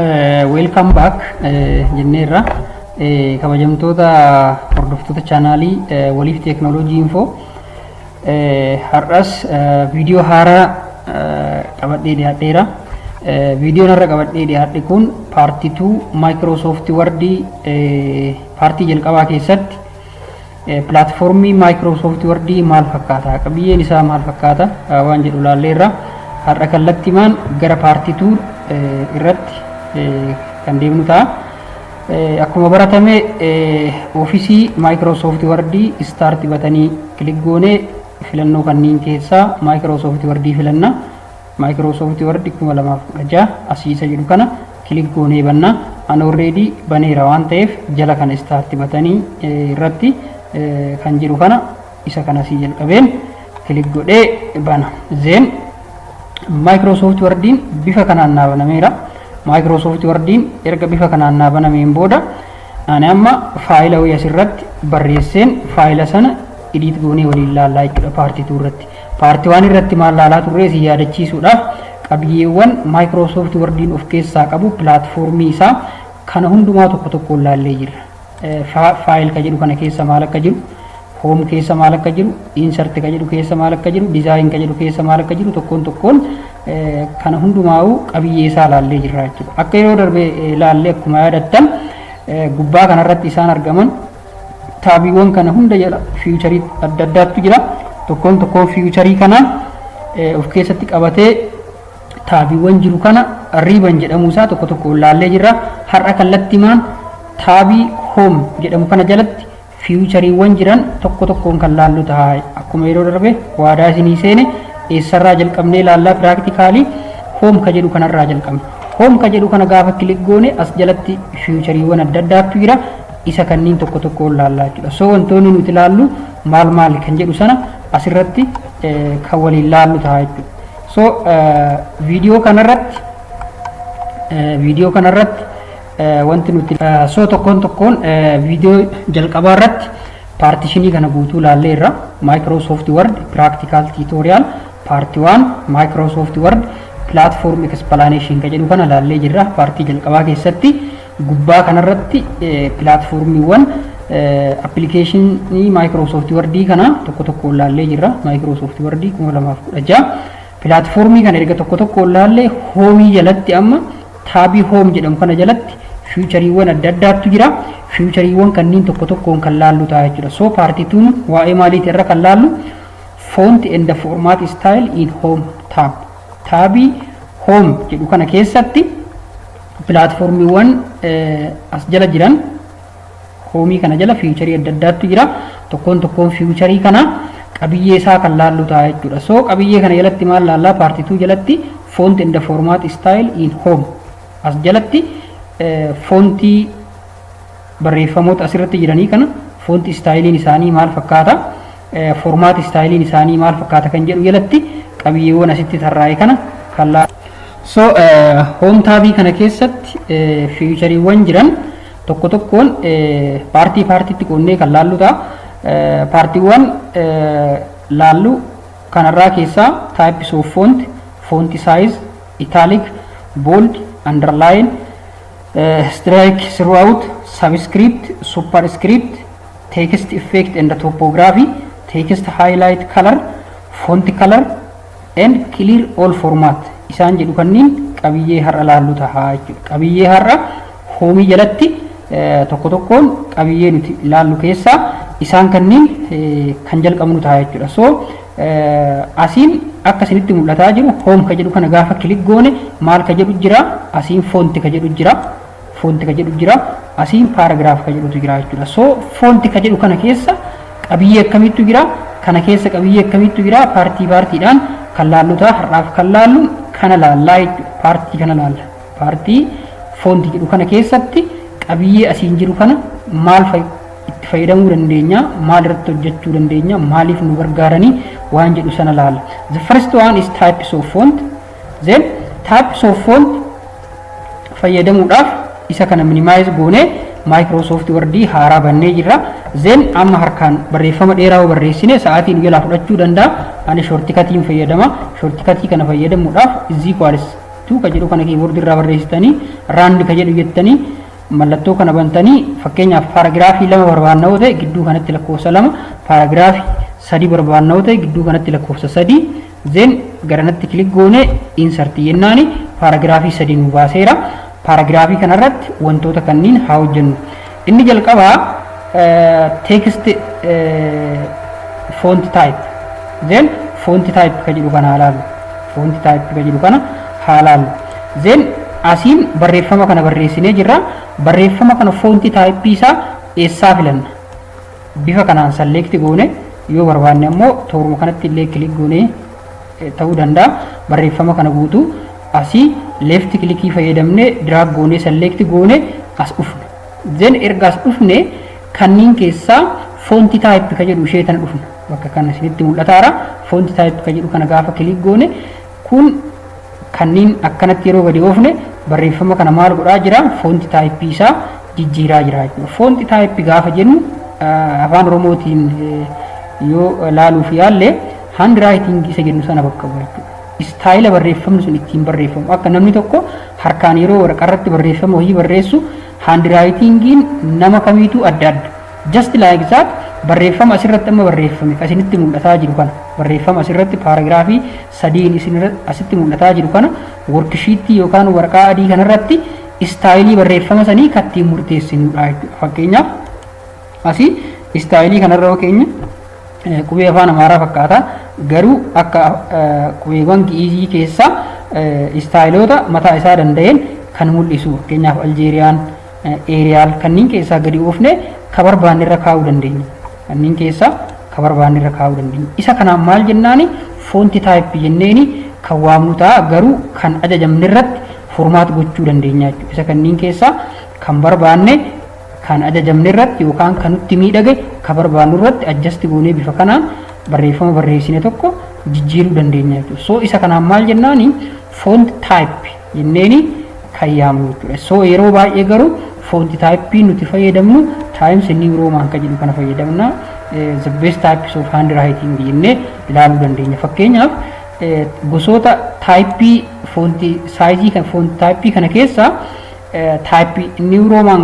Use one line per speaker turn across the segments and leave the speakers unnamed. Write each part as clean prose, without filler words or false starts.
Welcome back jenneerra kabajamtoota hordoftoota chaanaalii waliif teeknooloojii info har'as viidiyoo haaraa qabadhee dhiyaadheera. Viidiyoon irra qabadhee dhiyaadhe kun paartii 2 Microsoft Word paartii jalqabaa keessatti pilaatfoormii Microsoft Word maal fakkaata, qabiyyeen isaa maal fakkaata waan jedhu ilaalleerra. Har'a kallattimaan gara paartii 2 irratti kan deemnu ta'a. Akkuma baratame ofiisii Microsoft Word start batanii kilik goonee filannoo kanneen keessaa Microsoft Word filanna. Microsoft Word 2016 asiisa jedhu kana kilik goonee banna. An already baneera waan ta'eef jala kana start batanii irratti kan jiru kana isa kana asii jalqabeen kilik godhee bana. Then Microsoft Word bifa kanaan naabanameera. Microsoft Word erga bifa kanaan naabanameen booda ani amma faayila wayii asirratti barreesseen faayila sana edit goonee waliin laallaa jechuudha paartii 2 irratti. Paartii 1 irratti maal laalaa turre si yaadachiisuudhaaf qabiyyeewwan Microsoft Word of keessaa qabu pilaatfoormii isaa kana hundumaa tokko tokkoon laallee jirra. Faayil ka jedhu kana keessa maal akka jiru, home keessa maal akka jiru, insert ka jedhu keessa maal akka jiru, design ka jedhu keessa maal akka jiru tokkoon tokkoon kana hundumaa'u qabiyyee isaa laallee jirra jechuudha. Akka yeroo darbe laallee akkuma yaadattan gubbaa kanarratti isaan argaman taabiiwwan kana hunda jala fiicharii adda addaatu jira. Tokkoon tokkoon fiicharii kana of keessatti qabatee taabiiwwan jiru kana riiban jedhamu isaa tokko tokkoon laallee jirra. Har'a kallattimaan taabii home jedhamu kana jalatti fiichariiwwan jiran tokko tokkoon kan laallu ta'a. Akkuma yeroo darbe waadaa isinii seene eessarraa jalqabnee laallaa piraaktikaali home ka jedhu kanarraa jalqabna. Home ka jedhu kana gaafa kilik goone as jalatti fiichariiwwan adda addaatu jira. Isa kanniin tokko tokkoon laallaa jechuudha. So wantoonni nuti laallu maal kan jedhu sana asirratti kan waliin laallu ta'a jechuudha. So viidiyoo kanarratti wanti nuti so tokkoon viidiyoo jalqabaa irratti paartishinii kana guutuu laalleerra. Microsoft Word practical tutorial part 1 Microsoft Word platform explanation ka jedhu kana laallee jirra. Paartii jalqabaa keessatti gubbaa kanarratti pilaatfoormiiwwan applicationii Microsoft Word kana tokko tokkoon laallee jirra. Microsoft Word 2016 pilaatfoormii kana erga tokko tokkoon laallee hoomii jalatti amma taabii home jedhamu kana jalatti fiichariiwwan adda addaatu jira. Fiichariiwwan kanneen tokko tokkoon kan laallu ta'a jechuudha. So paartii 2 waa'ee maaliiti irra kan laallu font and the format style in home tab. Taabii home jedhu kana keessatti pilaatfoormiiwwan as jala jiran hoomii kana jala fiicharii adda addaatu jira. Tokkoon tokkoon fiicharii kana qabiyyee isaa kan laallu ta'a jechuudha. So qabiyyee kana jalatti maal laallaa paartii 2 jalatti font and the format style in home as jalatti foontii barreeffamoota asirratti jiranii kana foontii istaayiliin isaanii maal fakkaata, formaat istaayiliin isaanii maal fakkaata kan jedhu jalatti qabiyyeewwan asitti tarraa'e kana kan laallu. So home taabii kana keessatti fiichariiwwan jiran tokko tokkoon paartiitti qoonnee kan laallu ta'a. Paartiiwwan laallu kanarraa keessaa types of font, font size, italic, bold, underline, strike throughout, subscript, superscript, text effect and typography, text highlight color, font color and clear all format. Isaan jedhu kanneen qabiyyee har'a laallu ta'a jechuudha. Qabiyyee har'a hoomii jalatti tokko tokkoon qabiyyee nuti laallu keessaa isaan kanneen kan jalqabnu ta'a jechuudha. So asiin akka isinitti mul'ataa jiru home ka jedhu kana gaafa kilik goone maal ka jedhu jira, asiin fonti ka jedhu jira, asiin paaragraaf ka jedhutu jira jechuudha. So fonti ka jedhu kana keessa qabiyyee akkamiitu jira, kana keessa qabiyyee akkamiitu jira, paartiidhaan kan laallu ta'a. Har'aaf kan laallu kana laallaa jechuudha. Paartii kana laalla. Paartii fonti jedhu kana keessatti qabiyyee asiin jiru kana maal itti fayyadamuu dandeenya, maal irratti hojjechuu dandeenya, maaliif nu gargaaranii waan jedhu sana laalla. The first one is types of font. Then types of font fayyadamuudhaaf isa kana minimize goonee Microsoft Word haaraa bannee jirra. Then amma harkaan barreeffama dheeraa barreessine sa'aatiin jalaa fudhachuu danda'a. Ani shortikatiin fayyadama. Shortikatii kana fayyadamuudhaaf is equals 2 ka jedhu kana keyboard irraa barreessitanii rand ka jedhu jettanii mallattoo kana bantanii fakkeenyaaf paaragraafii 2 barbaanna yoo ta'e gidduu kanatti lakkoofsa 2 paaragraafii 3 barbaanna yoo ta'e gidduu kanatti lakkoofsa 3 zen garanatti kilik goone insert jennaani paaragraafii 3 nu baaseera. Paaragraafii kanarratti wantoota kanniin haa hojjennu. Inni jalqabaa text font type then font type ka jedhu kana ilaallu font type ka jedhu kana haa ilaallu then asiin barreeffama kana barreessinee jirra. Barreeffama kana font type isaa eessaa filanna bifa kanaan select goone yoo barbaanne ammoo tooruma kanatti illee click goone ta'uu danda'a. Barreeffama kana guutuu asii left click fayyadamne drag goone select goone as dhufne then erga as dhufne kanniin keessaa font type ka jedhu ishee tan dhufna bakka kana isinitti mul'ataara. Font type ka jedhu kana gaafa click goone kun kanniin akkanatti yeroo gadi oofne barreeffama kana maal godhaa jira font type isaa jijjiiraa jira jechuudha. Font type gaafa jennu afaan oromootiin yoo laaluuf yaalle handwriting isa jennu sana bakka bu'a jechuudha. Istaayila barreeffamni sun ittiin barreeffamu akka namni tokko harkaan yeroo waraqarratti barreeffama hojii barreessu handwritingiin nama kamiitu adda adda. Just like that barreeffama asirratti amma barreeffame asinitti mul'ataa jiru kana barreeffama asirratti paaragraafii 3 asitti mul'ataa jiru kana worksheetii yookaan waraqaa adii kanarratti istaayilii barreeffama sanii kattiin murteessinudha jechuudha. Fakkeenyaaf asii istaayilii kanarra yoo keenya qubee afaan amaaraa fakkaata garuu akka qubeewwan gi'izii keessaa istaayiloota mataa isaa danda'een kan mul'isu fakkeenyaaf aljeeriyaan eeriyaal kanniin keessaa gadi oofne ka barbaanne irra kaa'uu dandeenya. Kanniin keessaa ka barbaanne irra kaa'uu dandeenya. Isa kanaan maal jennaani foonti type jenneeni kan waamnu ta'a garuu kan ajajamne irratti formaat gochuu dandeenya jechuudha. Isa kanniin keessaa kan barbaanne kan ajajamne irratti yookaan kan nutti miidhage ka barbaannu irratti adjust goonee bifa kanaan barreeffama barreessine tokko jijjiiruu dandeenya jechuudha. So isa kanaan maal jennaani font type jenneeni kan yaamnu jechuudha. So yeroo baay'ee garuu font type nuti fayyadamnu Times New Roman ka jedhu kana fayyadamna. The best types of handwriting jennee ilaaluu dandeenya. Fakkeenyaaf gosoota type font size kan font type kana keessa type New Roman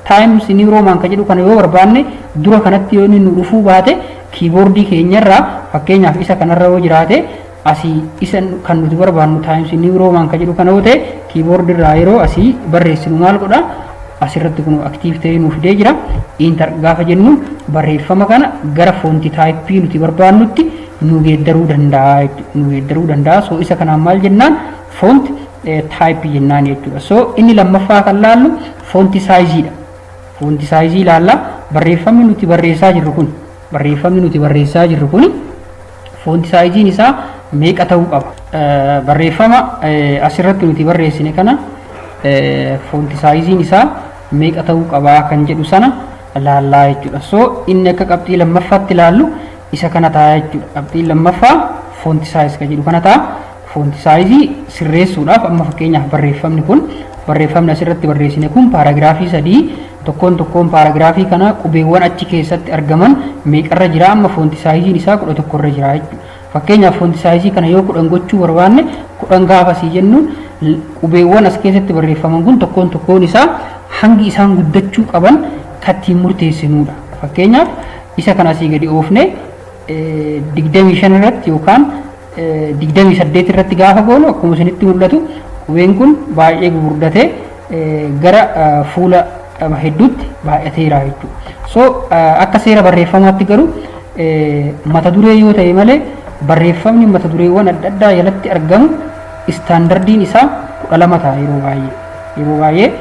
Times New Roman ka jedhu kana yoo barbaanne dura kanatti yoo nu dhufuu baate keyboardii keenyarraa fakkeenyaaf isa kanarra yoo jiraate asii isa kan nuti barbaannu Times New Roman ka jedhu kana yoo ta'e keyboard irraa yeroo asii barreessinu maal godha asirratti kun active ta'ee nuuf fidee jira. Enter gaafa jennu barreeffama kana gara font type nuti barbaannutti nu geeddaruu danda'a. So isa kanaan maal jennaan font type jennaan jechuudha. So inni lammaffaa kan laallu font size dha. Font size ilaalla barreeffamni nuti barreessaa jirru kun font size isaa meeqa ta'uu qaba. Barreeffama asirratti nuti barreessine kana font size isaa meeqa ta'uu qaba kan jedhu sana laallaa jechuudha. So inni akka qabxii lammaffaatti ilaallu isa kana ta'a jechuudha. Qabxii lammaffaa font size kan jedhu kana ta'a. Font size sirreessuudhaaf amma fakkeenyaaf barreeffamni asirratti barreessine kun paaragraafii 3 tokkoon paaragraafii kana qubeewwan achi keessatti argaman meeqarra jira amma font size isaa 11 irra jira jechuudha. Fakkeenyaaf font size kana yoo 10 gochuu barbaanne 10 gaafasii jennuun qubeewwan as keessatti barreeffaman kun tokkoon isaa hangi isaan guddachuu qaban kattiin murteessinudha. Fakkeenyaaf isa kana asii gadi oofne 25 irratti yookaan 28 irratti gaafa goonu akkuma isinitti mul'atu qubeen kun baay'ee gurguddatee gara fuula hedduutti baay'ateera jechuudha. So akka seera barreeffamaatti garuu mata duree yoo ta'e malee barreeffamni mata dureewwan adda addaa jalatti argamu istaandardiin isaa 12 ta'a yeroo baay'ee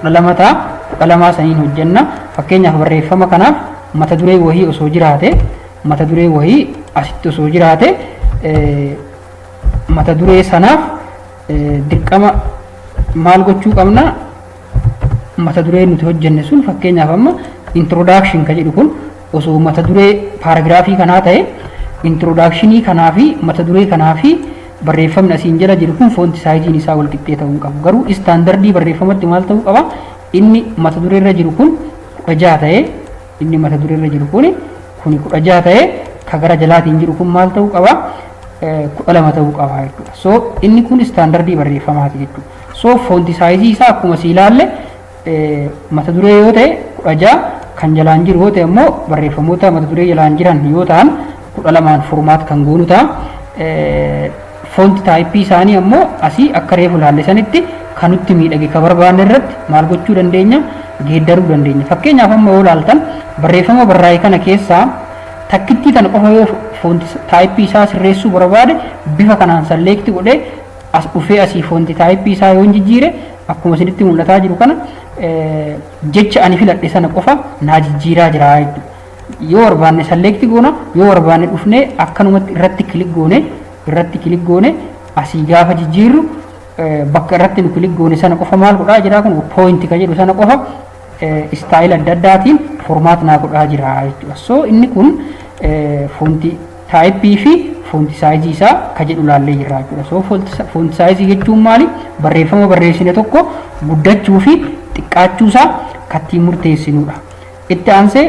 12 ta'a. 12 saniin hojjenna. Fakkeenyaaf barreeffama kanaaf mata duree wahii osoo jiraate asitti osoo jiraate mata duree sanaaf dirqama maal gochuu qabna mata duree nuti hojjenne sun fakkeenyaaf amma introduction ka jedhu kun osoo mata duree paaragraafii kanaa ta'e introductionii kanaa fi mata duree kanaa fi barreeffamni asiin jala jiru kun font size isaa wal qixxee ta'uu qabu. Garuu istaandardii barreeffamatti maal ta'uu qaba inni mata duree irra jiru kun 16 ta'e inni mata duree irra jiru kun 16 ta'e ka gara jalaatiin jiru kun maal ta'uu qaba kudha lama ta'uu qaba jechuudha. So inni kun istaandardii barreeffamaati jechuudha. So foonti saayizii isaa akkuma si ilaalle mata duree yoo ta'e 16 kan jalaan jiru yoo ta'e immoo barreeffamoota mata duree jalaan jiran yoo ta'an 12 formaat kan goonu ta'a. Foonti taayippii isaanii ammoo asii akka reefu laalle sanitti kan nutti miidhage ka barbaanne irratti maal gochuu dandeenya geeddaruu dandeenya. Fakkeenyaaf amma yoo laaltan barreeffama barraa'e kana keessaa takkittii tana qofa yoo foonti taayippii isaa sirreessuu barbaade bifa kanaan salleekti godhee as dhufee asii foonti taayippii isaa yoo jijjiire akkuma isinitti mul'ataa jiru kana jecha ani filadhe sana qofa naa jijjiiraa jira jechuudha. Yoo barbaanne salleekti goona yoo barbaanne dhufnee akkanumatti irratti kilik goone asii gaafa jijjiirru bakka irratti nu kilik goone sana qofa maal godhaa jira kun poointi ka jedhu sana qofa istaayil adda addaatiin formaat naa godhaa jira jechuudha. So inni kun foonti taayippii fi foonti saayizii isaa ka jedhu laallee jira jechuudha. So foonti saayizii jechuun maali? Barreeffama barreessine tokko guddachuu fi xiqqaachuu isaa kattiin murteessinudha. Itti aansee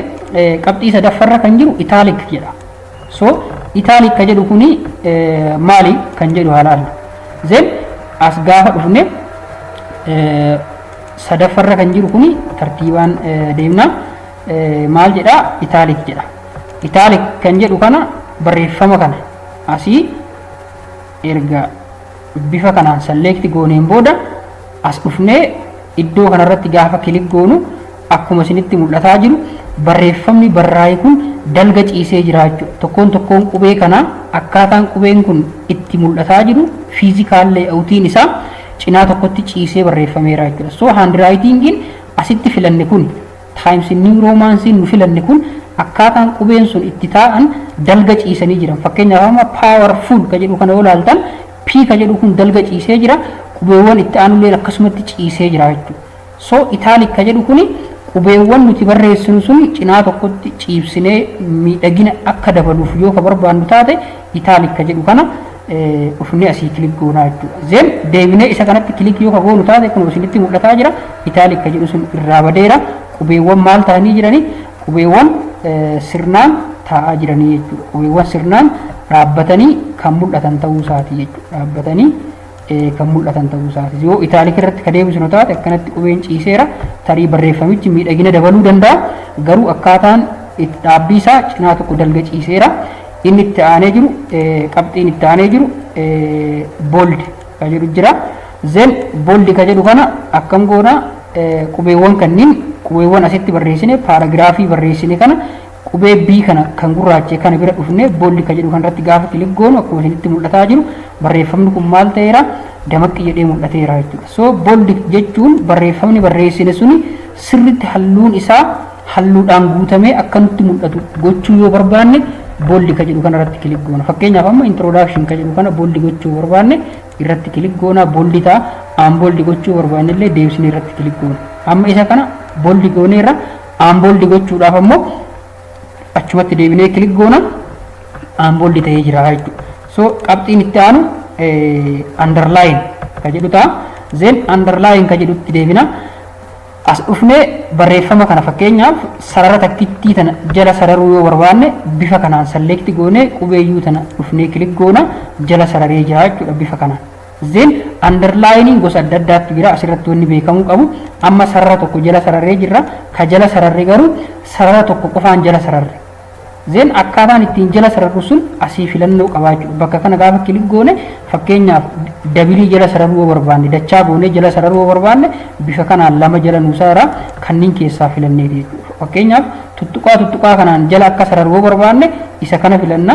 qabxii sadaffarra kan jiru itaalik jedha. So itaalik ka jedhu kuni maali kan jedhu haalaallu. Zen as gaafa dhufne sadaffarra kan jiru kuni tartiibaan deemna maal jedha itaalik jedha. Itaalik kan jedhu kana barreeffama kana asii erga bifa kanaan salleekti gooneen booda as dhufnee iddoo kanarratti gaafa kilik goonu akkuma isinitti mul'ataa jiru barreeffamni barraa'e kun dalga ciisee jira jechuudha. Tokkoon qubee kana akkaataan qubeen kun itti mul'ataa jiru fiizikaal leeyawutiin isaa cinaa tokkotti ciisee barreeffameera jechuudha. So haandiraayitingiin asitti filanne kun taayimsi niwuroomaansiin nu filanne kun akkaataan qubeen sun itti taa'an dalga ciisanii jiran. Fakkeenyaaf amma paawarful ka jedhu kana yoo ilaaltan P ka jedhu kun dalga ciisee jira qubeewwan itti aanullee akkasumatti ciisee jira jechuudha. So itaalik ka jedhu kuni qubeewwan nuti barreessinu sun cinaa tokkotti ciibsinee miidhagina akka dabaluuf yoo ka barbaannu taate itaalik ka jedhu kana dhufnee asii kilik goonaa jechuudha. Zen deebinee isa kanatti kilik yoo ka goonu taate kun isinitti mul'ataa jira itaalik ka jedhu sun irraa badeera qubeewwan maal ta'anii jiranii qubeewwan sirnaan taa'aa jiranii jechuudha. Qubeewwan sirnaan dhaabbatanii kan mul'atan ta'uu isaati jechuudha. Dhaabbatanii kan mul'atan ta'uu isaati. Yoo itaalik irratti ka deebisnu taate akkanatti qubeen ciiseera tarii barreeffamichi miidhagina dabaluu danda'a garuu akkaataan dhaabbii isaa cinaa tokko dalga ciiseera. Inni itti aanee jiru qabxiin itti aanee jiru bold ka jedhu jira. Zen bold ka jedhu kana akkam goona qubeewwan kanniin qubeewwan asitti barreessine paaragiraafii barreessine kana qubee B kana kan gurraache kana bira dhufne bold ka jedhu kanarratti gaafa kilik goonu akkuma isinitti mul'ataa jiru barreeffamni kun maal ta'eera damaqqi jedhee mul'ateera jechuudha. So bold jechuun barreeffamni barreessine suni sirritti halluun isaa halluudhaan guutamee akka nutti mul'atu gochuu yoo barbaanne bold ka jedhu kanarratti kilik goona. Fakkeenyaaf amma introduction ka jedhu kana bold gochuu barbaanne irratti kilik goona bold ta'a. Aan bold gochuu barbaanne illee deebisnee irratti kilik goona. Amma isa kana bold gooneerra aan bold gochuudhaaf ammoo achumatti deebinee kilik goona aan bold ta'ee jira jechuudha. So qabxiin itti aanu underline ka jedhu ta'a. Zen underline ka jedhutti deebina. As dhufnee barreeffama kana fakkeenyaaf sarara takkittii tana jala sararuu yoo barbaanne bifa kanaan salleekti goone qubeeyyuu tana dhufnee kilik goona jala sararee jira jechuudha bifa kanaan. Zen underlining gosa adda addaatu jira asirratti wanni beekamuu qabu. Amma sarara tokko jala sararee jirra ka jala sararre garuu sarara tokko qofaan jala sararre. Zen akkaataan ittiin jala sararru sun asii filannoo qabaa jechuudha. Bakka kana gaafa kilik goone fakkeenyaaf dabilii jala sararuu barbaanne dachaa goone jala sararuu barbaanne bifa kanaan lama jala nuusaara kanneen keessaa filannee jechuudha. Fakkeenyaaf tuttuqaa kanaan jala akka sararuu barbaanne isa kana filanna.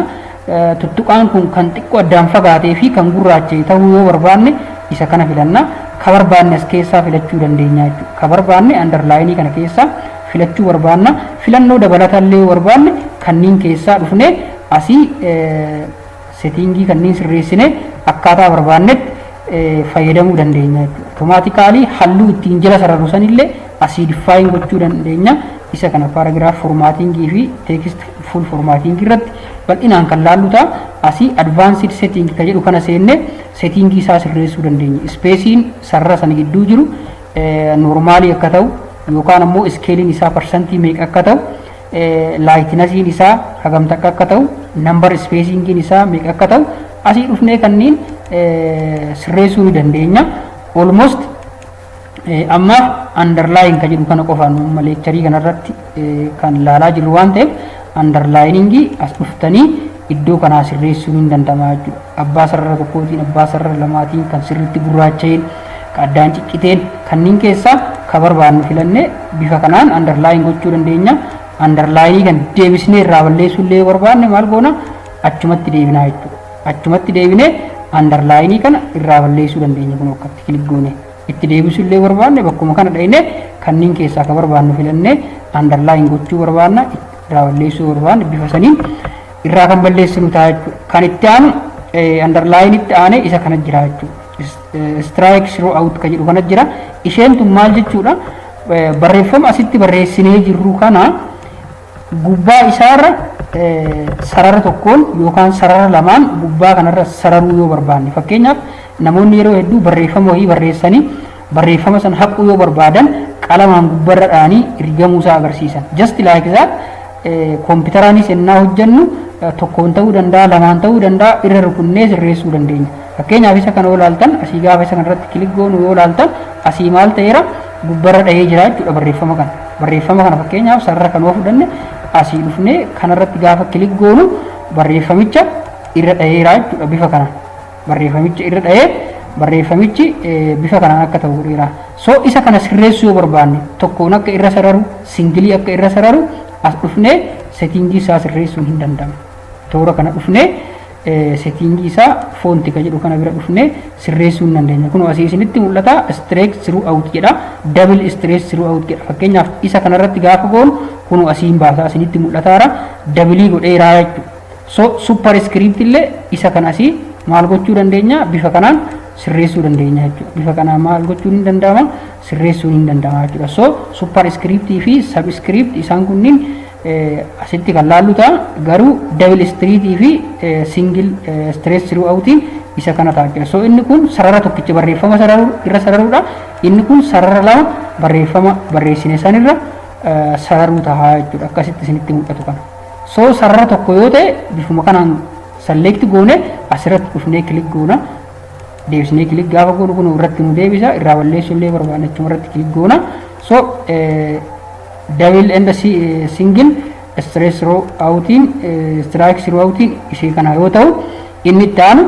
Tuttuqaan kun kan xiqqoo addaan fagaatee fi kan gurraache ta'uu yoo barbaanne isa kana filanna. Ka barbaanne as keessaa filachuu dandeenya jechuudha. Ka barbaanne underlaayinii kana keessaa filachuu barbaanna. Filannoo dabalatallee yoo barbaanne kanneen keessaa dhufne asii settingii kanneen sirreessine akkaataa barbaannetti fayyadamuu dandeenya jechuudha. Automaatikaalii halluu ittiin jala sararru sanillee asii diffaayin gochuu dandeenya. Isa kana paaragiraaf formaatiingii fi teekist fuul formaatiingii irratti bal'inaan kan laallu ta'a. Asii advaansid setting ka jedhu kana seenne settingii isaa sirreessuu dandeenya. Ispeesiin sarara sana gidduu jiru noormaalii akka ta'u yookaan ammoo iskeeliin isaa parsantii meeqa akka ta'u laayitinasiin isaa hagam takka akka ta'u nambar ispeesingiin isaa meeqa akka ta'u asii dhufnee kanniin sirreessuu ni dandeenya. Almost ammaaf underline kan jedhu kana qofaan leekcharii kanarratti kan ilaalaa jirru waan ta'eef underlining as dhuftanii iddoo kanaa sirreessuun ni danda'ama jechuudha. Abbaa sarara tokkootiin, abbaa sarara lamaatiin kan sirriitti gurraacha'een, addaan cicciteen kanneen keessaa ka barbaannu filannee bifa kanaan underline gochuu dandeenya. Underline kan deebisnee irraa balleessuu illee barbaanne maal goona achumatti deebinaa jechuudha. Achumatti deebinee underline kana irraa balleessuu dandeenya kun akkatti kilik goone. Itti deebisuu illee barbaanne bakkuma kana dhayne kanneen keessaa ka barbaannu filannee underline gochuu barbaanna, irraa balleessuu barbaanne bifa saniin irraa kan balleessinu ta'a jechuudha. Kan itti aanu underline itti aane isa kana jira jechuudha. Strike through out kan jedhu kana jira. Isheen tun maal jechuudha? Barreeffama asitti barreessinee jirru kana gubbaa isaarra sarara tokkoon yookaan sarara lamaan gubbaa kanarra sararuu yoo barbaanne, fakkeenyaaf namoonni yeroo hedduu barreeffama wayii barreessanii barreeffama san haquu yoo barbaadan qalamaan gubbarra dhaanii ergamuu isaa agarsiisan. Just like that kompiitaraanis ennaa hojjennu tokkoon ta'uu danda'a, lamaan ta'uu danda'a, irra rukunnee sirreessuu dandeenya. Fakkeenyaaf isa kana yoo ilaaltan asii gaafa isa kanarratti kilik goonu yoo ilaaltan asii maal ta'eera gubbarra dhahee jira jechuudha barreeffama kana. Barreeffama kana fakkeenyaaf sarara kan yoo fudhanne asii dhufnee kanarratti gaafa kilik goonu barreeffamicha irra dhaheera jechuudha bifa kana. Barreeffamicha irra dhahee barreeffamichi bifa kanaan akka ta'u godheera. So isa kana sirreessuu yoo barbaanne tokkoon akka irra sararu, singilii akka irra sararu as dhufnee settingii isaa sirreessuun hin danda'amu. Toora kana dhufnee settingii isaa foonti kan jedhu kana bira dhufnee sirreessuu hin dandeenya. Kun asii isinitti mul'ata strike through out jedha, double stress through out jedha. Fakkeenyaaf isa kanarratti gaafa goonu kun asiin baasaa isinitti mul'ataara double godheeraa jechuudha. So superscript illee isa kan asii maal gochuu dandeenya bifa kanaan sirreessuu dandeenya jechuudha. Bifa kanaan maal gochuun hin danda'ama sirreessuun hin danda'ama jechuudha. So superscript fi subscript isaan kunniin asitti kan laallu ta'a garuu double street fi single stress through out isa kana ta'a jechuudha. So inni kun sarara tokkicha barreeffama irra sararuudha. Inni kun sarara lama barreeffama barreessine sanirra sararuu ta'a jechuudha. Akkasitti isinitti mul'atu kana. So sarara tokko yoo ta'e bifuma kanaan select goone asirratti dhufnee kilik goona. Deebisnee kilik gaafa goonu kun irratti nu deebisa. Irraa balleessuu illee barbaanne achuma irratti kilik goona. So double and single stress through outiin strike through outiin ishee kana yoo ta'u inni itti aanu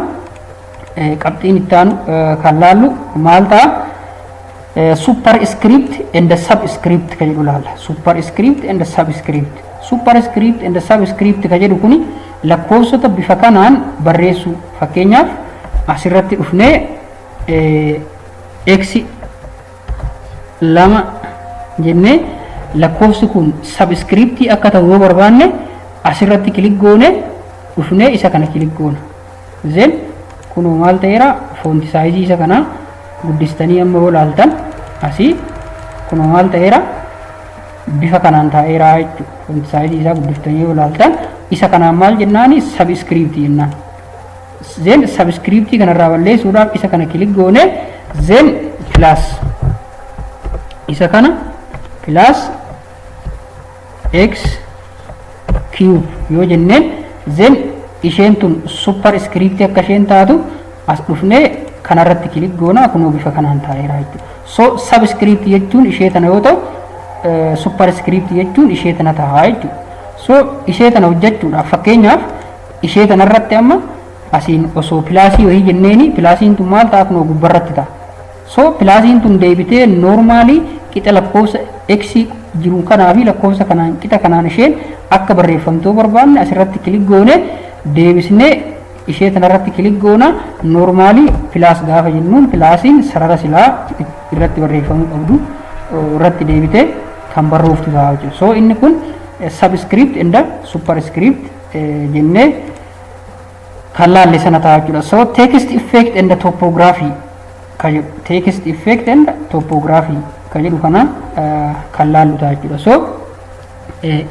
qabxiin itti aanu kan laallu maal ta'a superscript and subscript kan jedhu laalla. Superscript and subscript. Superscript and subscript kan jedhu kuni lakkoofsota bifa kanaan barreessu. Fakkeenyaaf asirratti dhufnee x lama jennee lakkoofsi kun subscriptii akka ta'u yoo barbaanne asirratti kilik goone dhufnee isa kana kilik goona. Zen kun maal ta'eera foonti saayizii isa kana guddistanii amma yoo laaltan asii kun maal ta'eera bifa kanaan ta'eera jechuudha. Foonti saayizii isaa guddistanii yoo laaltan isa kanaan maal jennaani subscriptii jennaan. Zen subscriptii kanarraa balleessuudhaaf isa kana kilik goone zen plus isa kana plus x cube yoo jenneen zen isheen tun superscript akka isheen taatu as dhufnee kanarratti kilik goona kunoo bifa kanaan ta'eera jechuudha. So subscript jechuun ishee tana yoo ta'u superscript jechuun ishee tana ta'a jechuudha. So ishee tana hojjechuudhaaf fakkeenyaaf ishee tanarratti amma asiin osoo pilaasii wayii jenneeni pilaasiin tun maal ta'a kunoo gubbarratti ta'a. So pilaasiin tun deebitee normaalii qixa lakkoofsa x jiru kanaa fi lakkoofsa kanaan qixa kanaan isheen akka barreeffamtuu barbaanne asirratti kilik goone deebisnee ishee tanarratti kilik goona normaalii pilaas gaafa jennuun pilaasiin sarara silaa irratti barreeffamuu qabdu irratti deebitee kan barreessitu ta'a jechuudha. So inni kun subscript and superscript jennee kan laalle sana ta'a jechuudha. So text effect and topography text effect and topography kan jedhu kana kan laallu ta'a jechuudha. So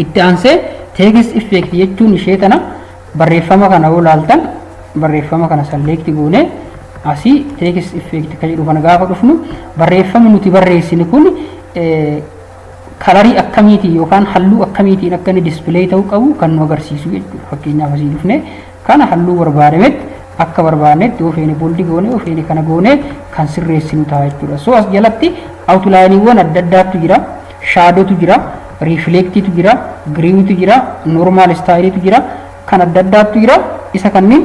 itti aansee text effect jechuun ishee tana barreeffama kana yoo laaltan barreeffama kana select goone asii text effect kan jedhu kana gaafa dhufnu barreeffamni nuti barreessine kun kalarii akkamiitiin yookaan halluu akkamiitiin akka inni display ta'uu qabu kan nu agarsiisu jechuudha. Fakkeenyaaf asii dhufne kana halluu barbaadametti akka barbaannetti yoo feene booldi goone yoo feene kana goone kan sirreessinu ta'a jechuudha. So as jalatti outlaayiniiwwan adda addaatu jira, shaadotu jira, riifleektiitu jira, giriiwitu jira, noormaal istaayiliitu jira, kan adda addaatu jira. Isa kanneen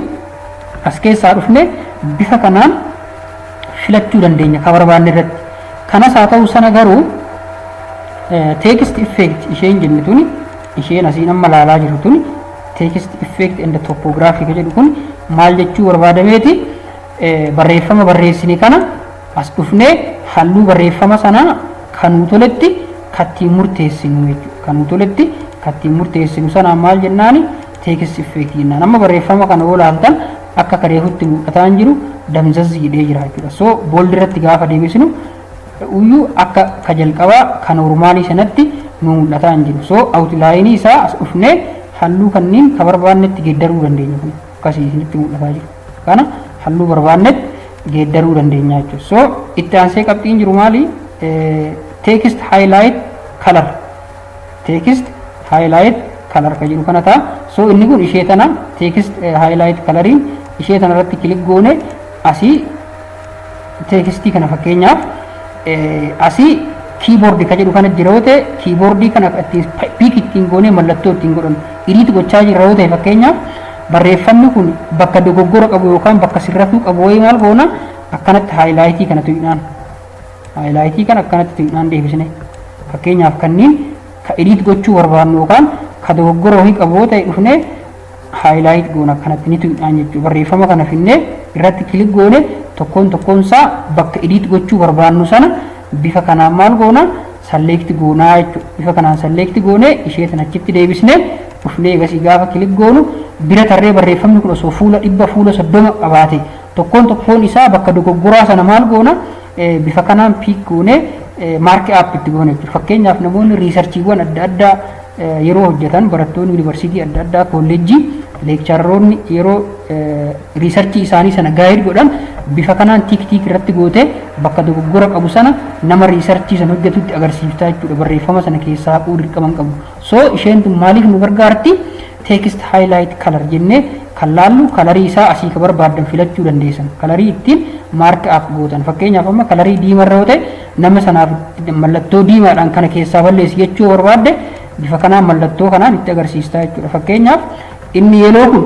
as keessaa dhufne bifa kanaan filachuu dandeenya kan barbaanne irratti. Kanas haa ta'u sana garuu text effect isheen jennu tuni isheen asiin amma laalaa jirtu tuni text effect and topography jedhu kun maal jechuu barbaadameeti barreeffama barreessine kana as dhufnee halluu barreeffama sana kanuu toletti kattiin murteessinu jechuudha. Kanuu toletti kattiin murteessinu sana maal jennaani text effect jennaan. Amma barreeffama kana yoo laaltan akka kareefutti mul'ataan jiru damzazzi jedhee jira jechuudha. So booldi irratti gaafa deebisnu uyyuu akka ka jalqabaa kan normaalii sanatti nu mul'ataan jiru. So outlaayinii isaa as dhufnee halluu kanneen ka barbaannetti geeddaruu dandeenya. Kun akkasii isinitti mul'ataa jiru. Kana halluu barbaannetti geeddaruu dandeenya jechuudha. So itti aansee qabxiin jiru maali? Text highlight color. Text highlight color ka jedhu kana ta'a. So inni kun ishee tana text highlight coloriin ishee tana irratti kilik goone asii textii kana fakkeenyaaf asii keyboard ka jedhu kana jira yoo ta'e keyboard kana piik ittiin goone mallattoo ittiin godhan iriitti gochaa jira yoo ta'e fakkeenyaaf barreeffamni kun bakka dogoggora qabu yookaan bakka sirratuu qabu wayii maal goona akkanatti haayilaaytii kana tuqnaan haayilaaytii kana akkanatti tuqnaan deebisne fakkeenyaaf kanneen ka iriitti gochuu barbaannu yookaan ka dogoggora wayii qabu yoo ta'e dhufne haayilaayit goona akkanatti ni tuqnaan jechuudha. Barreeffama kana finnee irratti kilik goone tokkoon isaa bakka iriitti gochuu barbaannu sana bifa kanaan maal goona select goonaa jechuudha. Bifa kanaan select goone ishee tan achitti deebisne dhufnee egasii gaafa kilik goonu bira tarree barreeffamni kun osoo fuula 130 qabaate tokkoon isaa bakka dogoggoraa sana maal goona bifa kanaan piik goone maark app itti goone jechuudha. Fakkeenyaaf namoonni riisarchiiwwan adda addaa yeroo hojjetan barattoonni yuunivarsiitii adda addaa kolleejjii leekcharoonni yeroo riisarchii isaanii sana gaayid godhan bifa kanaan tiik irratti goote bakka dogoggora qabu sana nama riisarchii sana hojjetutti agarsiiftaa jechuudha. Barreeffama sana keessaa haquu dirqaman qabu. So isheen tun maaliif nu gargaarti? Text highlight color jennee kan laallu kalarii isaa asii ka barbaadan filachuu dandeessan. Kalarii ittiin maark app gootan. Fakkeenyaaf amma kalarii diimarra yoo ta'e nama sanaaf mallattoo diimaadhaan kana keessaa balleessi jechuu barbaadde bifa kanaan mallattoo kanaan itti agarsiistaa jechuudha. Fakkeenyaaf inni yeeloo kun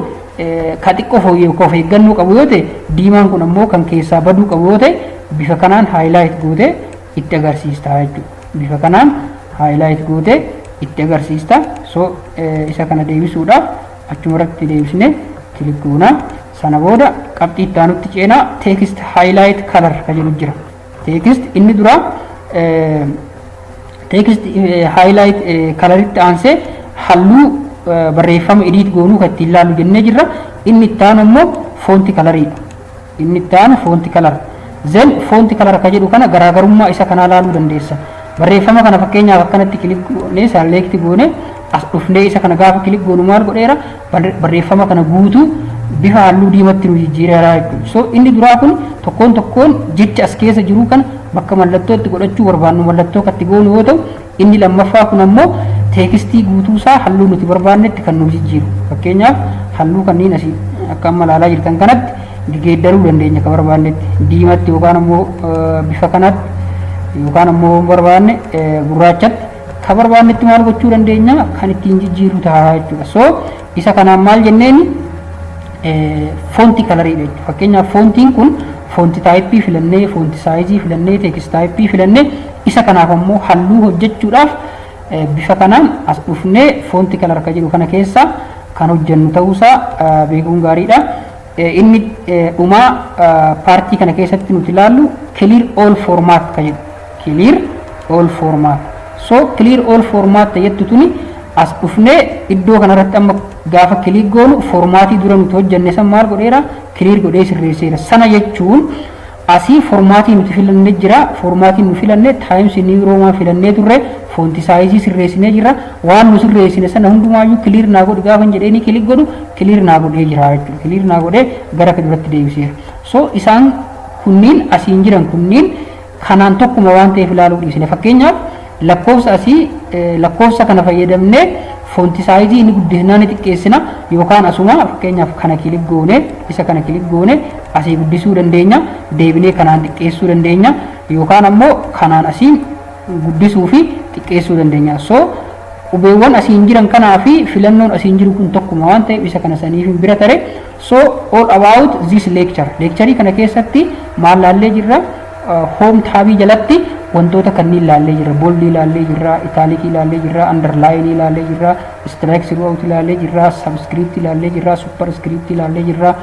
ka xiqqoo fooyyee of eeggannoo qabu yoo ta'e diimaan kun ammoo kan keessaa baduu qabu yoo ta'e bifa kanaan haayilaayit gootee itti agarsiistaa jechuudha. Bifa kanaan haayilaayit gootee itti agarsiista. So isa kana deebisuudhaaf achuma irratti deebisnee kilik goonaa. Sana booda qabxii itti aanutti ceenaa text highlight color ka jedhu jira. Text inni dura text highlight color itti aansee halluu barreeffama edit goonuu kan ittiin ilaallu jennee jirra. Inni itti aanu immoo foonti coloriidha. Inni itti aanu foonti color. Zen foonti color ka jedhu kana garaagarummaa isa kanaa ilaaluu dandeessa. Barreeffama kana fakkeenyaaf akkanatti kilik goonee select goone as dhufnee isa kana gaafa kilik goonu maal godheera barreeffama kana guutuu bifa halluu diimatti nu jijjiireera jechuudha. So inni duraa kun tokkoon jecha as keessa jiru kana bakka mallattootti godhachuu barbaannu mallattoo katti goonu yoo ta'u inni lammaffaa kun ammoo teekstii guutuu isaa halluu nuti barbaannetti kan nu jijjiiru. Fakkeenyaaf halluu kanneen asii akka amma ilaalaa jirtan kanatti geeddaruu dandeenya ka barbaannetti diimatti yookaan ammoo bifa kanatti yookaan ammoo barbaanne gurraachatti ka barbaannetti maal gochuu dandeenya kan ittiin jijjiiru ta'a jechuudha. So isa kanaan maal jenneeni foonti kalariidha jechuudha. Fakkeenyaaf foontiin kun foonti taayippii filannee foonti saayizii filannee teekst taayippii filannee isa kanaaf ammoo halluu hojjechuudhaaf bifa kanaan as dhufnee foonti kalar ka jedhu kana keessa kan hojjennu ta'uusaa beekuun gaariidha. Inni dhumaa paartii kana keessatti nuti ilaallu clear all format ka jedhu clear all format. So clear all format jettu tuni as dhufnee iddoo kanarratti amma gaafa kilik goonu formaatii dura nuti hojjenne san maal godheera clear godhee sirreesseera. Sana jechuun asii formaatii nuti filannee jira. Formaatii nu filannee times new roman filannee turre foonti saayizii sirreessinee jira. Waan nu sirreessine sana hundumaayyuu clear naa godhu gaafa jedheeni kilik godhu clear naa godhee jira jechuudha. Clear naa godhee gara duratti deebiseera. So isaan kunniin asiin jiran kunniin kanaan tokkuma waan ta'eef ilaaluu dhiisne. Fakkeenyaaf lakkoofsa asii lakkoofsa kana fayyadamnee fonti size inni guddisnaa ni xiqqeessina yookaan asuma fakkeenyaaf kana kilik goone isa kana kilik goone asii guddisuu dandeenya deebinee kanaan xiqqeessuu dandeenya yookaan ammoo kanaan asiin guddisuu fi xiqqeessuu dandeenya. So qubeewwan asiin jiran kanaa fi filannoon asiin jiru kun tokkuma waan ta'eef isa kana saniif hin bira tare. So all about this lecture kana keessatti maal laallee jirra home taabii jalatti wantoota kanneen laallee jirra boldii laallee jirra itaalikii laallee jirra underline laallee jirra strike throughout laallee jirra subscript laallee jirra superscript laallee jirra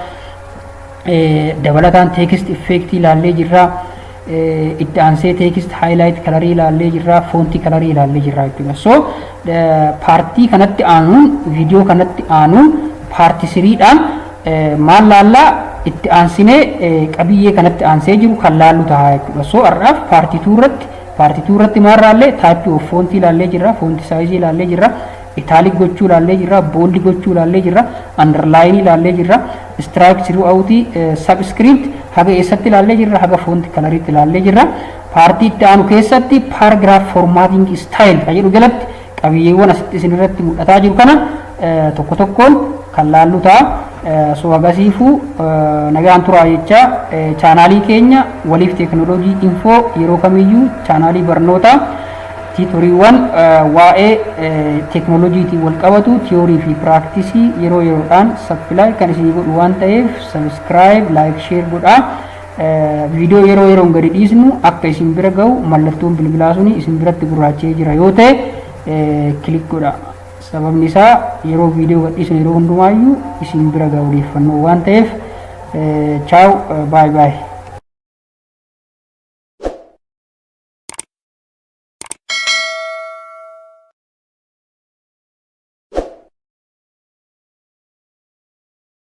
dabalataan text effect laallee jirra itti aansee text highlight colorii laallee jirra fonti colorii laallee jirra jechuudha. So paartii kanatti aanuun viidiyoo kanatti aanuun paartii 3dhaan maal laallaa itti aansinee qabiyyee kanatti aansee jiru kan laallu ta'a jechuudha. So har'aaf paartii 2 irratti maal laallee type of font laallee jirra, font size laallee jirra, italic gochuu laallee jirra, bold gochuu laallee jirra, underline laallee jirra, strike throughout, subscript haga eessatti laallee jirra, haga font coloritti laallee jirra. Paartii itti aanu keessatti paragraph formatting style jedhu jalatti qabiyyeewwan asitti isin irratti mul'ataa jiru kana tokko tokkoon kan laallu ta'a. So agasiifuu nagaan turaa jecha chaanaalii keenya waliif teeknooloojii info yeroo kamiyyuu chaanaalii barnoota tiitoriiwwan waa'ee teeknooloojiitiin wal qabatu tiyoorii fi piraaktisii yeroo yeroodhaan sappilaay kan isin godhu waan ta'eef sabskiraayib laayik sheer godhaa. Viidiyoo yeroo yeroon gadi dhiisnu akka isin bira ga'u mallattoon bilbilaa suni isin biratti gurraachee jira yoo ta'e kilik godhaa. Sababni isaa yeroo viidiyoo gadhiisnu yeroo hundumaayyuu isin bira ga'u odeeffannoo waan ta'eef chaaw baay baay.